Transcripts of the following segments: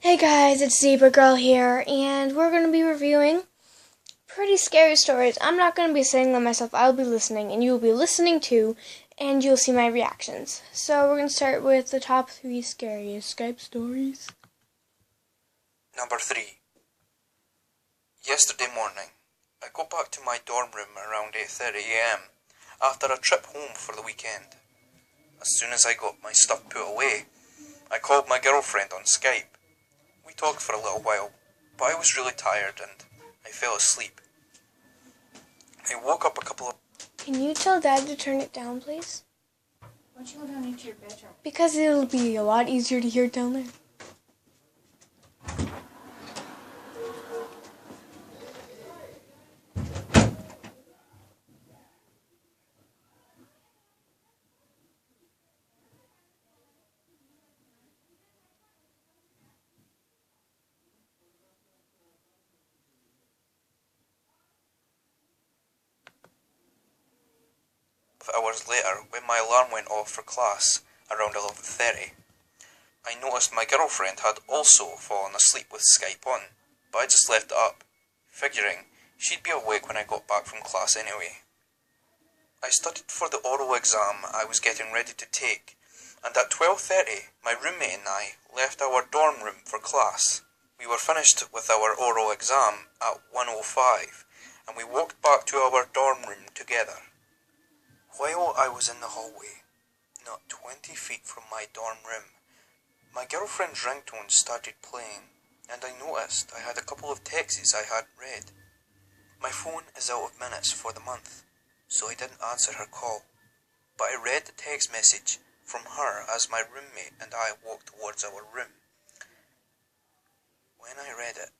Hey guys, it's Zebra Girl here, and we're going to be reviewing pretty scary stories. I'm not going to be saying them myself, I'll be listening, and you'll be listening too, and you'll see my reactions. So we're going to start with the top 3 scariest Skype stories. Number 3. Yesterday morning, I got back to my dorm room around 8:30 a.m. after a trip home for the weekend. As soon as I got my stuff put away, I called my girlfriend on Skype. We talked for a little while, but I was really tired and I fell asleep. I woke up a couple of... Can you tell Dad to turn it down, please? Why don't you go down into your bedroom? Because it'll be a lot easier to hear down there. hours later, when my alarm went off for class around 11:30, I noticed my girlfriend had also fallen asleep with Skype on, but I just left it up, figuring she'd be awake when I got back from class anyway. I studied for the oral exam I was getting ready to take, and at 12:30 my roommate and I left our dorm room for class. We were finished with our oral exam at 1:05, and we walked back to our dorm room together. While I was in the hallway, not 20 feet from my dorm room, my girlfriend's ringtone started playing, and I noticed I had a couple of texts I hadn't read. My phone is out of minutes for the month, so I didn't answer her call, but I read the text message from her as my roommate and I walked towards our room. When I read it,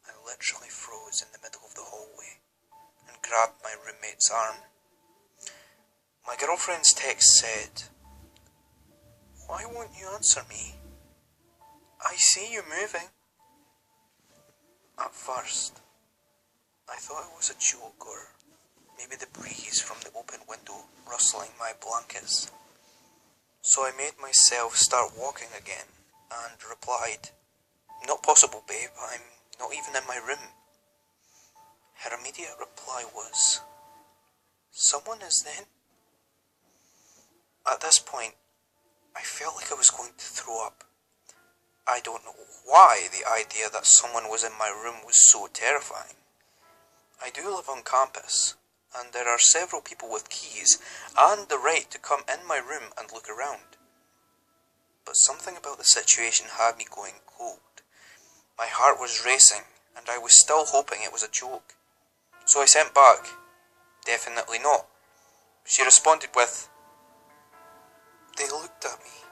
I literally froze in the middle of the hallway and grabbed my roommate's arm. My girlfriend's text said, "Why won't you answer me? I see you moving." At first, I thought it was a joke or maybe the breeze from the open window rustling my blankets. So I made myself start walking again and replied, "Not possible, babe, I'm not even in my room." Her immediate reply was, "Someone is then?" At this point, I felt like I was going to throw up. I don't know why the idea that someone was in my room was so terrifying. I do live on campus, and there are several people with keys and the right to come in my room and look around. But something about the situation had me going cold. My heart was racing, and I was still hoping it was a joke. So I sent back, "Definitely not." She responded with, "They looked at me."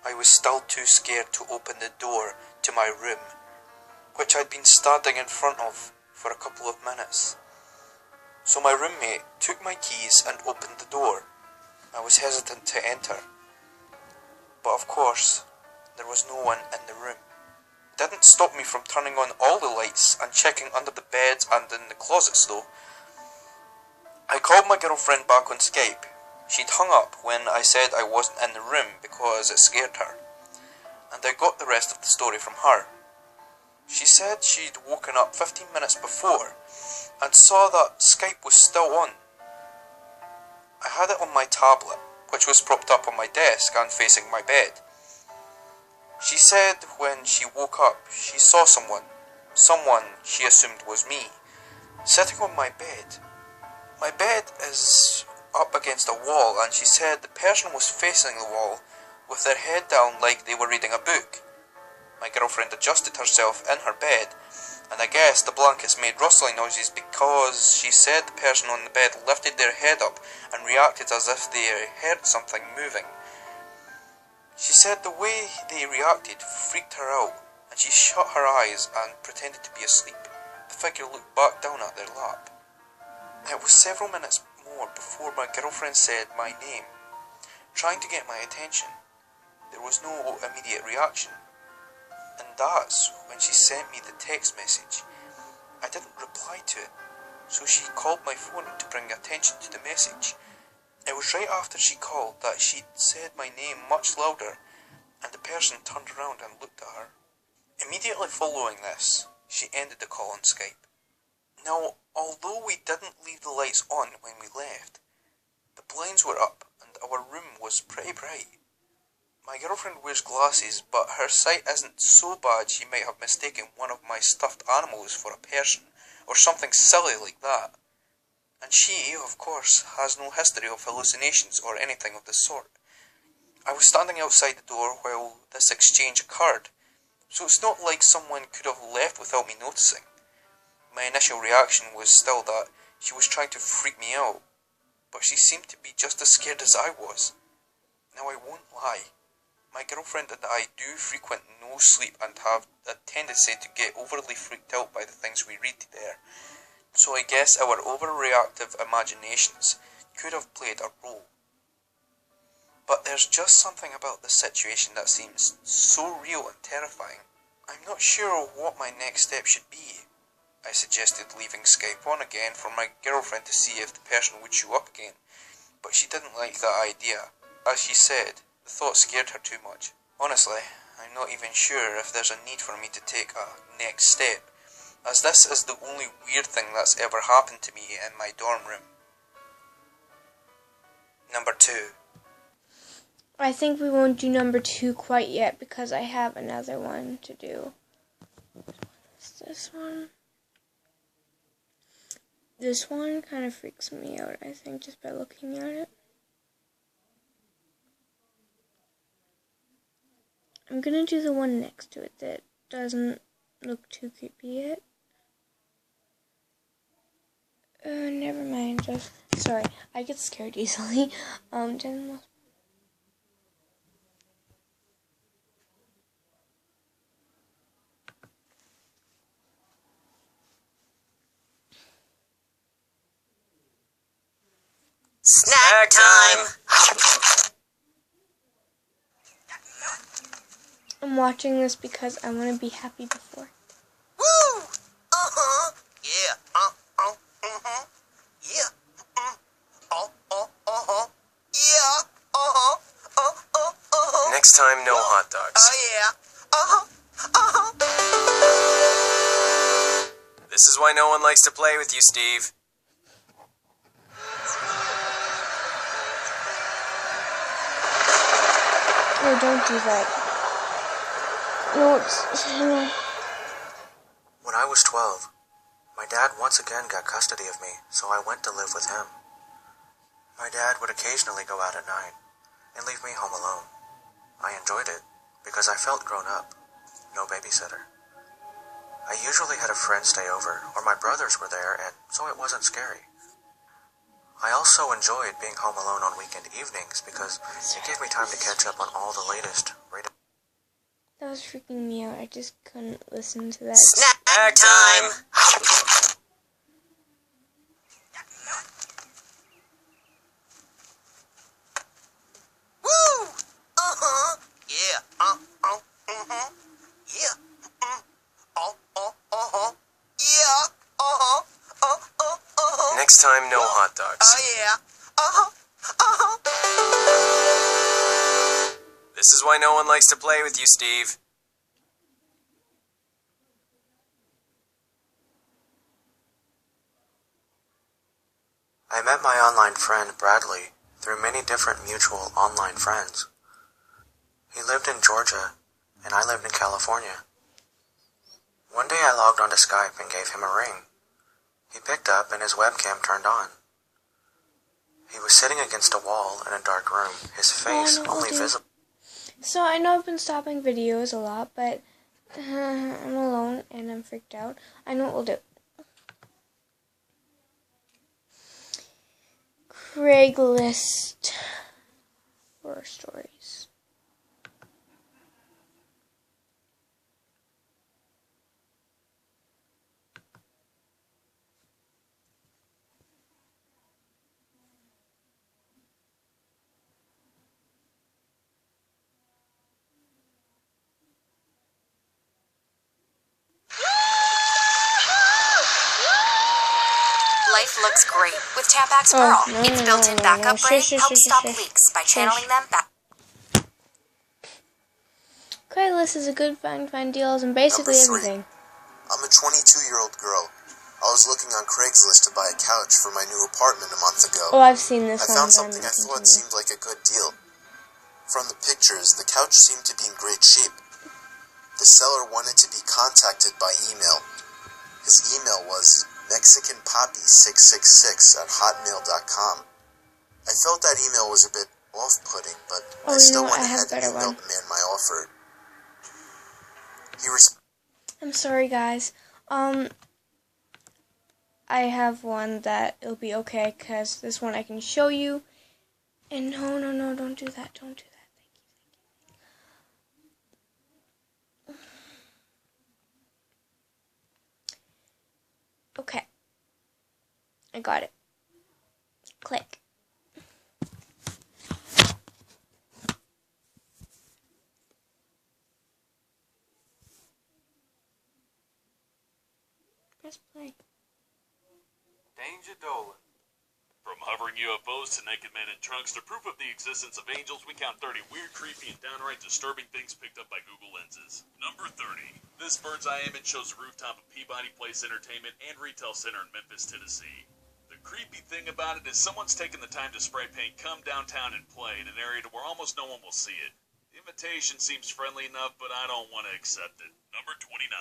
I was still too scared to open the door to my room, which I'd been standing in front of for a couple of minutes. So my roommate took my keys and opened the door. I was hesitant to enter, but of course, there was no one in the room. It didn't stop me from turning on all the lights and checking under the beds and in the closets though. I called my girlfriend back on Skype. She'd hung up when I said I wasn't in the room because it scared her, and I got the rest of the story from her. She said she'd woken up 15 minutes before and saw that Skype was still on. I had it on my tablet, which was propped up on my desk and facing my bed. She said when she woke up she saw someone she assumed was me, sitting on my bed. My bed is up against a wall, and she said the person was facing the wall with their head down like they were reading a book. My girlfriend adjusted herself in her bed, and I guess the blankets made rustling noises because she said the person on the bed lifted their head up and reacted as if they heard something moving. She said the way they reacted freaked her out, and she shut her eyes and pretended to be asleep. The figure looked back down at their lap. It was several minutes more before my girlfriend said my name, trying to get my attention. There was no immediate reaction, and that's when she sent me the text message. I didn't reply to it, so she called my phone to bring attention to the message. It was right after she called that she said my name much louder, and the person turned around and looked at her. Immediately following this, she ended the call on Skype. Now, although we didn't leave the lights on when we left, the blinds were up and our room was pretty bright. My girlfriend wears glasses, but her sight isn't so bad she might have mistaken one of my stuffed animals for a person, or something silly like that. And she, of course, has no history of hallucinations or anything of the sort. I was standing outside the door while this exchange occurred, so it's not like someone could have left without me noticing. My initial reaction was still that she was trying to freak me out, but she seemed to be just as scared as I was. Now I won't lie, my girlfriend and I do frequent no sleep and have a tendency to get overly freaked out by the things we read there, so I guess our overreactive imaginations could have played a role. But there's just something about the situation that seems so real and terrifying. I'm not sure what my next step should be. I suggested leaving Skype on again for my girlfriend to see if the person would show up again, but she didn't like that idea. As she said, the thought scared her too much. Honestly, I'm not even sure if there's a need for me to take a next step, as this is the only weird thing that's ever happened to me in my dorm room. Number 2. I think we won't do number 2 quite yet because I have another one to do. What's this one? This one kind of freaks me out, I think, just by looking at it. I'm gonna do the one next to it that doesn't look too creepy yet. Never mind. Sorry, I get scared easily. Snack time! I'm watching this because I want to be happy before. Woo! Uh-huh! Yeah! Uh-huh! Yeah! Uh-huh! Yeah! Uh-huh! Uh-huh! Next time, no hot dogs. Yeah! Uh-huh! Uh-huh! This is why no one likes to play with you, Steve. No, don't do that. No, no. When I was 12, my dad once again got custody of me, so I went to live with him. My dad would occasionally go out at night and leave me home alone. I enjoyed it because I felt grown up, no babysitter. I usually had a friend stay over, or my brothers were there, and so it wasn't scary. I also enjoyed being home alone on weekend evenings because it gave me time to catch up on all the latest rated. That was freaking me out. I just couldn't listen to that. Snack time! Woo! Uh-huh! Yeah! Uh-huh! Yeah! Uh-huh! Yeah! Uh-huh! Uh-huh! Next time, no hot dogs. Yeah! Uh-huh! Uh-huh! This is why no one likes to play with you, Steve. I met my online friend Bradley through many different mutual online friends. He lived in Georgia, and I lived in California. One day I logged onto Skype and gave him a ring. He picked up and his webcam turned on. He was sitting against a wall in a dark room, his face only visible. So I know I've been stopping videos a lot, but I'm alone and I'm freaked out. I know what we'll do. Craigslist horror stories. Life looks great with Tampax Pearl. Its built-in backup brain helps stop leaks by channeling them back. Craigslist is a good find deals and basically Number 3. everything. I'm a 22-year-old girl. I was looking on Craigslist to buy a couch for my new apartment a month ago. Oh, I've seen this I one. found something I thought seemed like a good deal. From the pictures, the couch seemed to be in great shape. The seller wanted to be contacted by email. His email was mexicanpoppy666@hotmail.com. I felt that email was a bit off-putting, but I still went ahead and emailed the man my offer. I'm sorry, guys. I have one that it'll be okay, because this one I can show you. And no, don't do that. Don't do that. Thank you. Okay. I got it. Click. Press play. Danger Dolan. From hovering UFOs to naked men in trunks to proof of the existence of angels, we count 30 weird, creepy, and downright disturbing things picked up by Google Lenses. Number 30. This bird's eye image shows the rooftop of Peabody Place Entertainment and Retail Center in Memphis, Tennessee. The creepy thing about it is someone's taken the time to spray paint "Come Downtown and Play" in an area to where almost no one will see it. The invitation seems friendly enough, but I don't want to accept it. Number 29.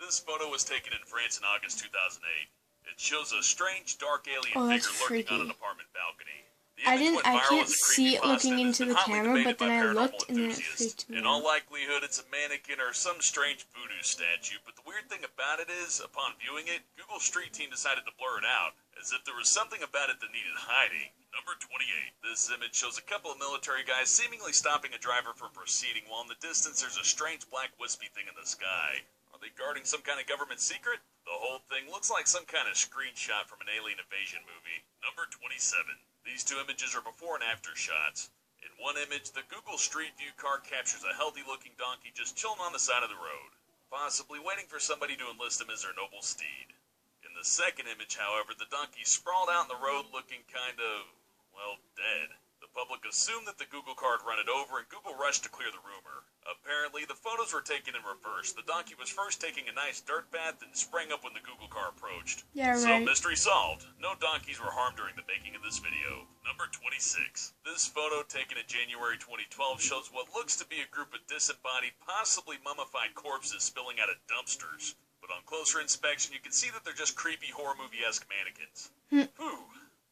This photo was taken in France in August 2008. It shows a strange, dark alien figure lurking on an apartment balcony. I can't see it looking into the camera, but then I looked and it freaked me out. In all likelihood, it's a mannequin or some strange voodoo statue, but the weird thing about it is, upon viewing it, Google Street Team decided to blur it out, as if there was something about it that needed hiding. Number 28. This image shows a couple of military guys seemingly stopping a driver from proceeding, while in the distance there's a strange black wispy thing in the sky. Are they guarding some kind of government secret? The whole thing looks like some kind of screenshot from an alien invasion movie. Number 27. These two images are before and after shots. In one image, the Google Street View car captures a healthy-looking donkey just chilling on the side of the road, possibly waiting for somebody to enlist him as their noble steed. In the second image, however, the donkey sprawled out in the road looking kind of, well, dead. The public assumed that the Google car had run it over, and Google rushed to clear the rumor. Apparently, the photos were taken in reverse. The donkey was first taking a nice dirt bath and sprang up when the Google car approached. Yeah, right. So, mystery solved. No donkeys were harmed during the making of this video. Number 26. This photo, taken in January 2012, shows what looks to be a group of disembodied, possibly mummified corpses spilling out of dumpsters. But on closer inspection, you can see that they're just creepy horror movie-esque mannequins. Whew.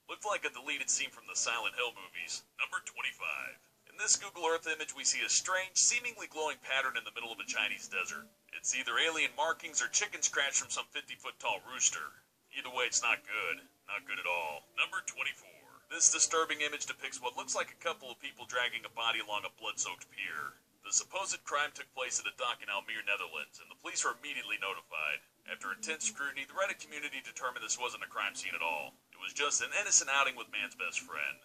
Looked like a deleted scene from the Silent Hill movies. Number 25. In this Google Earth image, we see a strange, seemingly glowing pattern in the middle of a Chinese desert. It's either alien markings or chicken scratch from some 50-foot tall rooster. Either way, it's not good. Not good at all. Number 24. This disturbing image depicts what looks like a couple of people dragging a body along a blood-soaked pier. The supposed crime took place at a dock in Almere, Netherlands, and the police were immediately notified. After intense scrutiny, the Reddit community determined this wasn't a crime scene at all. It was just an innocent outing with man's best friend.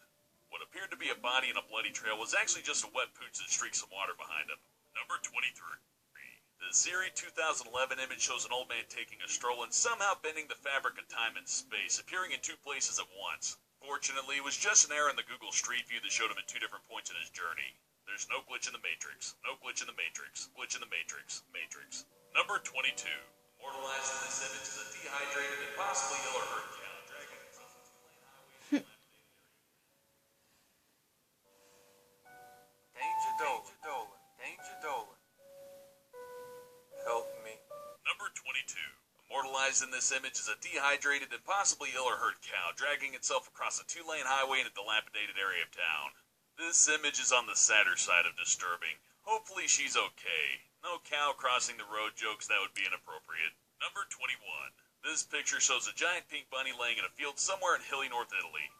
What appeared to be a body in a bloody trail was actually just a wet pooch that streaked some water behind him. Number 23. The Siri 2011 image shows an old man taking a stroll and somehow bending the fabric of time and space, appearing in two places at once. Fortunately, it was just an error in the Google Street View that showed him at two different points in his journey. There's no glitch in the Matrix. No glitch in the Matrix. Glitch in the Matrix. Matrix. Number 22. Immortalized in this image is a dehydrated and possibly ill or hurt cow dragging itself into the lane highway. Danger Dolan. Danger Dolan. Help me. Number 22. Immortalized in this image is a dehydrated and possibly ill or hurt cow dragging itself across a two-lane highway in a dilapidated area of town. This image is on the sadder side of disturbing. Hopefully she's okay. No cow crossing the road jokes, that would be inappropriate. Number 21. This picture shows a giant pink bunny laying in a field somewhere in hilly North Italy.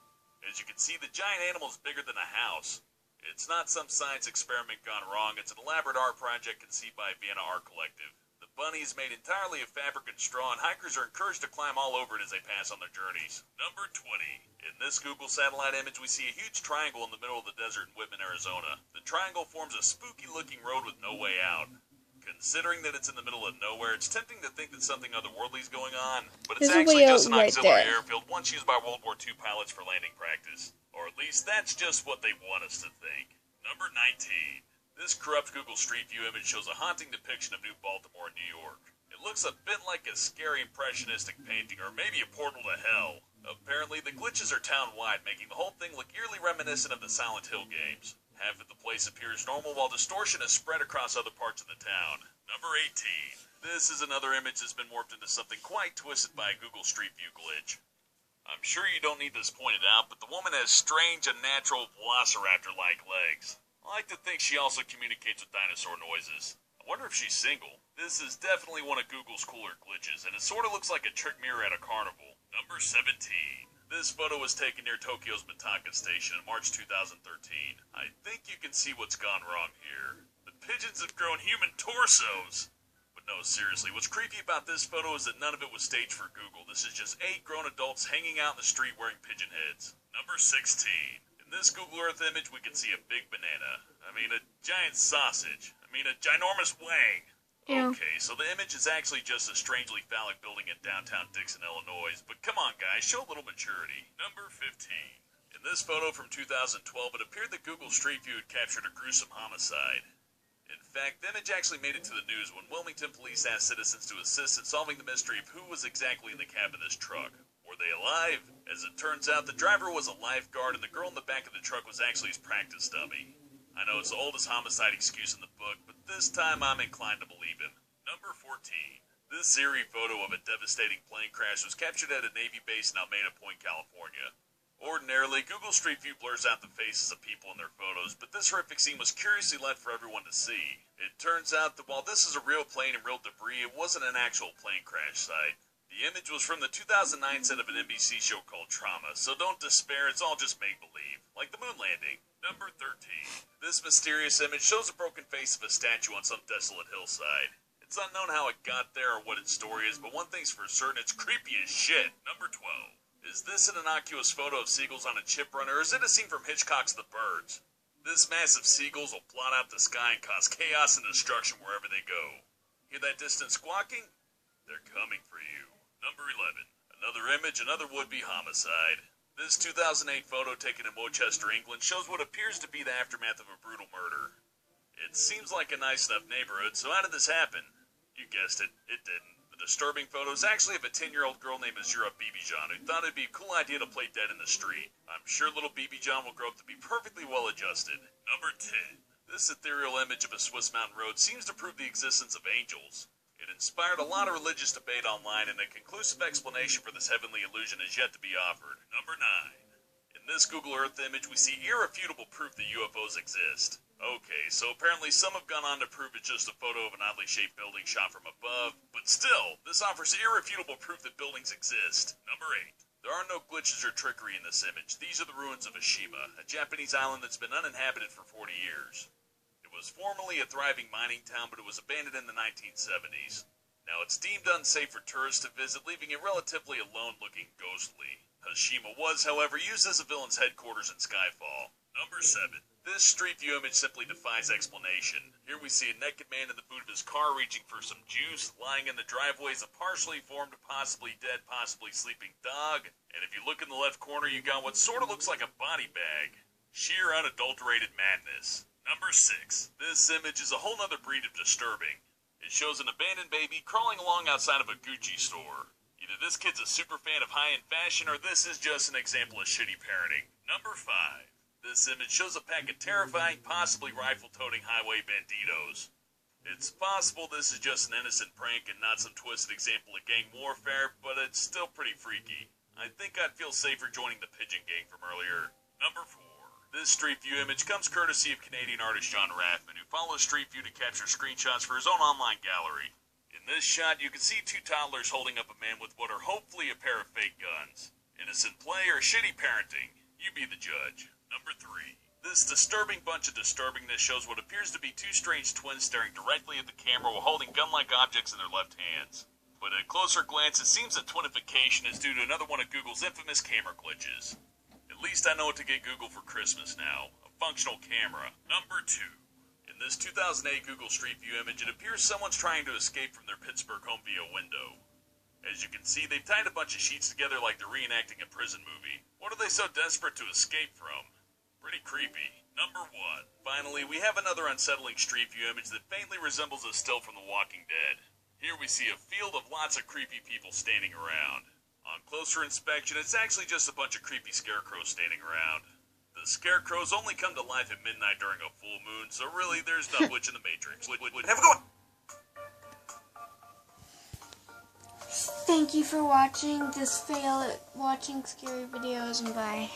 As you can see, the giant animal is bigger than a house. It's not some science experiment gone wrong, it's an elaborate art project conceived by Vienna Art Collective. The bunny is made entirely of fabric and straw, and hikers are encouraged to climb all over it as they pass on their journeys. Number 20. In this Google satellite image, we see a huge triangle in the middle of the desert in Whitman, Arizona. The triangle forms a spooky-looking road with no way out. Considering that it's in the middle of nowhere, it's tempting to think that something otherworldly is going on, but it's actually just an auxiliary airfield once used by World War II pilots for landing practice. Or at least that's just what they want us to think. Number 19. This corrupt Google Street View image shows a haunting depiction of New Baltimore, New York. It looks a bit like a scary impressionistic painting, or maybe a portal to hell. Apparently, the glitches are town-wide, making the whole thing look eerily reminiscent of the Silent Hill games. Half of the place appears normal, while distortion is spread across other parts of the town. Number 18. This is another image that's been morphed into something quite twisted by a Google Street View glitch. I'm sure you don't need this pointed out, but the woman has strange, unnatural, velociraptor-like legs. I like to think she also communicates with dinosaur noises. I wonder if she's single. This is definitely one of Google's cooler glitches, and it sort of looks like a trick mirror at a carnival. Number 17. This photo was taken near Tokyo's Mitaka Station in March 2013. I think you can see what's gone wrong here. The pigeons have grown human torsos! But no, seriously, what's creepy about this photo is that none of it was staged for Google. This is just 8 grown adults hanging out in the street wearing pigeon heads. Number 16. In this Google Earth image, we can see a big banana. I mean, a giant sausage. I mean, a ginormous wang. Ew. Okay, so the image is actually just a strangely phallic building in downtown Dixon, Illinois. But come on, guys, show a little maturity. Number 15. In this photo from 2012, it appeared that Google Street View had captured a gruesome homicide. In fact, the image actually made it to the news when Wilmington police asked citizens to assist in solving the mystery of who was exactly in the cab of this truck. Were they alive? As it turns out, the driver was a lifeguard and the girl in the back of the truck was actually his practice dummy. I know it's the oldest homicide excuse in the book, but this time I'm inclined to believe him. Number 14. This eerie photo of a devastating plane crash was captured at a Navy base in Alameda Point, California. Ordinarily, Google Street View blurs out the faces of people in their photos, but this horrific scene was curiously left for everyone to see. It turns out that while this is a real plane and real debris, it wasn't an actual plane crash site. The image was from the 2009 set of an NBC show called Trauma, so don't despair, it's all just make-believe, like the moon landing. Number 13. This mysterious image shows a broken face of a statue on some desolate hillside. It's unknown how it got there or what its story is, but one thing's for certain, it's creepy as shit. Number 12. Is this an innocuous photo of seagulls on a chip run, or is it a scene from Hitchcock's The Birds? This mass of seagulls will blot out the sky and cause chaos and destruction wherever they go. Hear that distant squawking? They're coming for you. Number 11. Another image, another would-be homicide. This 2008 photo taken in Wochester, England, shows what appears to be the aftermath of a brutal murder. It seems like a nice enough neighborhood, so how did this happen? You guessed it, it didn't. The disturbing photo is actually of a 10-year-old girl named Azura Bibijan who thought it'd be a cool idea to play dead in the street. I'm sure little Bibijan will grow up to be perfectly well-adjusted. Number 10. This ethereal image of a Swiss mountain road seems to prove the existence of angels. It inspired a lot of religious debate online, and a conclusive explanation for this heavenly illusion is yet to be offered. Number 9. In this Google Earth image, we see irrefutable proof that UFOs exist. Okay, so apparently some have gone on to prove it's just a photo of an oddly shaped building shot from above, but still, this offers irrefutable proof that buildings exist. Number 8. There are no glitches or trickery in this image. These are the ruins of Oshima, a Japanese island that's been uninhabited for 40 years. It was formerly a thriving mining town, but it was abandoned in the 1970s. Now it's deemed unsafe for tourists to visit, leaving it relatively alone-looking ghostly. Oshima was, however, used as a villain's headquarters in Skyfall. Number 7. This Street View image simply defies explanation. Here we see a naked man in the boot of his car reaching for some juice. Lying in the driveway is a partially formed, possibly dead, possibly sleeping dog. And if you look in the left corner, you got what sort of looks like a body bag. Sheer unadulterated madness. Number 6. This image is a whole nother breed of disturbing. It shows an abandoned baby crawling along outside of a Gucci store. Either this kid's a super fan of high-end fashion, or this is just an example of shitty parenting. Number 5. This image shows a pack of terrifying, possibly rifle-toting highway banditos. It's possible this is just an innocent prank and not some twisted example of gang warfare, but it's still pretty freaky. I think I'd feel safer joining the Pigeon Gang from earlier. Number 4. This Street View image comes courtesy of Canadian artist John Rathman, who follows Street View to capture screenshots for his own online gallery. In this shot, you can see 2 toddlers holding up a man with what are hopefully a pair of fake guns. Innocent play or shitty parenting? You be the judge. Number 3. This disturbing bunch of disturbingness shows what appears to be 2 strange twins staring directly at the camera while holding gun-like objects in their left hands. But at a closer glance, it seems that twinification is due to another one of Google's infamous camera glitches. At least I know what to get Google for Christmas now. A functional camera. Number 2. In this 2008 Google Street View image, it appears someone's trying to escape from their Pittsburgh home via window. As you can see, they've tied a bunch of sheets together like they're reenacting a prison movie. What are they so desperate to escape from? Pretty creepy. Number 1. Finally, we have another unsettling street view image that faintly resembles a still from The Walking Dead. Here we see a field of lots of creepy people standing around. On closer inspection, it's actually just a bunch of creepy scarecrows standing around. The scarecrows only come to life at midnight during a full moon, so really there's not much in the Matrix. Have a good one! Thank you for watching this fail at watching scary videos, and bye.